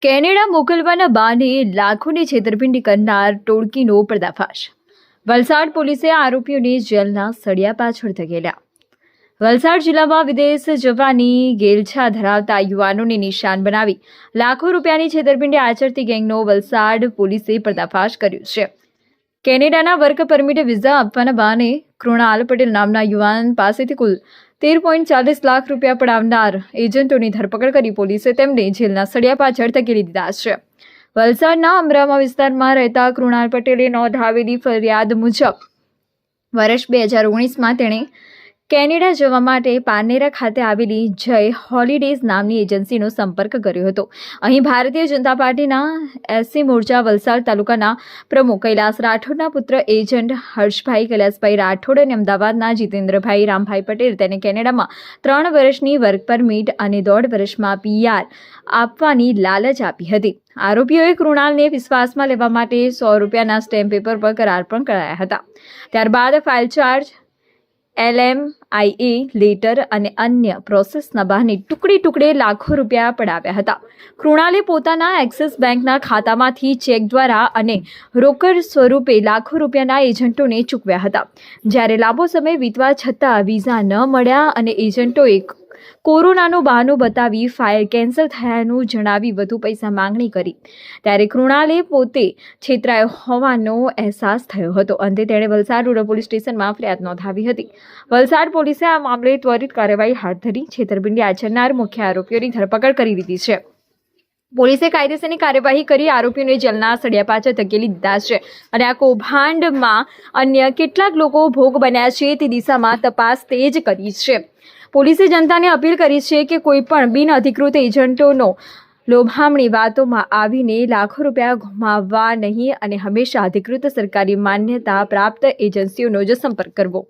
Canada મોકલવાના બહાને લાખોની છેતરપિંડી કરનાર ટોળકીનો પર્દાફાશ. વલસાડ પોલીસે આરોપીઓને જેલના સળિયા પાછળ ધકેલ્યા. વલસાડ જિલ્લામાં વિદેશ જવાની ગેલછા ધરાવતા યુવાનોને નિશાન બનાવી લાખો રૂપિયાની છેતરપિંડી આચરતી ગેંગનો વલસાડ પોલીસે પર્દાફાશ કર્યો છે. કેનેડાના વર્ક પરમિટ વિઝા આપવાના બહાને કૃણાલ પટેલ નામના યુવાન પાસેથી કુલ 13.40 લાખ રૂપિયા પડાવનાર એજન્ટોની ધરપકડ કરી પોલીસે તેમને જેલના સળિયા પાછળ ધકેલી દીધા છે. વલસાડના અમરામા વિસ્તારમાં રહેતા કૃણાલ પટેલે નોંધાવેલી ફરિયાદ મુજબ વર્ષ 2019માં તેણે કેનેડા જવા માટે પાનેરા ખાતે આવેલી જય હોલિડેઝ નામની એજન્સીનો સંપર્ક કર્યો હતો. અહીં ભારતીય જનતા પાર્ટીના એસસી મોરચા વલસાડ તાલુકાના પ્રમુખ કૈલાસ રાઠોડના પુત્ર એજન્ટ હર્ષભાઈ કૈલાસભાઈ રાઠોડ અને અમદાવાદના જીતેન્દ્રભાઈ રામભાઈ પટેલ તેને કેનેડામાં 3 વર્ષની વર્ક પરમિટ અને 1.5 વર્ષમાં PR આપવાની લાલચ આપી હતી. આરોપીઓએ કૃણાલને વિશ્વાસમાં લેવા માટે 100 રૂપિયાના સ્ટેમ્પ પેપર પર કરાર પણ કરાયા હતા. ત્યારબાદ ફાઇલ ચાર્જ, LMIA લેટર અને અન્ય પ્રોસેસના બહાને ટુકડે લાખો રૂપિયા પડાવ્યા હતા. કૃણાલે પોતાના એક્સિસ બેંકના ખાતામાંથી ચેક દ્વારા અને રોકડ સ્વરૂપે લાખો રૂપિયાના એજન્ટોને ચૂકવ્યા હતા. જ્યારે લાંબો સમય વીતવા છતાં વિઝા ન મળ્યા અને એજન્ટોએ કોરોનાનું બહાનું બતાવી ફાઇલ કેન્સલ થયાનું જણાવી વધુ પૈસા માંગણી કરી ત્યારે કૃણાલે પોતે છેતરાયો હોવાનો અહેસાસ થયો હતો. અંતે તેણે વલસાડ રૂરલ પોલીસ સ્ટેશનમાં ફરિયાદ નોંધાવી હતી. વલસાડ પોલીસે આ મામલે ત્વરિત કાર્યવાહી હાથ ધરી છેતરપિંડી આચરનાર મુખ્ય આરોપીઓની ધરપકડ કરી લીધી છે. પોલીસે કાયદેસરની કાર્યવાહી કરી આરોપીઓને જેલના સળિયા પાછળ ધકેલી દીધા છે અને આ કૌભાંડમાં અન્ય કેટલાક લોકો ભોગ બન્યા છે તે દિશામાં તપાસ તેજ કરી છે. પોલીસે જનતાને અપીલ કરી છે કે કોઈ પણ બિનઅધિકૃત એજન્ટોનો લોભામણી વાતોમાં આવીને લાખો રૂપિયા ગુમાવવા નહીં અને હંમેશા અધિકૃત સરકારી માન્યતા પ્રાપ્ત એજન્સીઓનો જ સંપર્ક કરવો.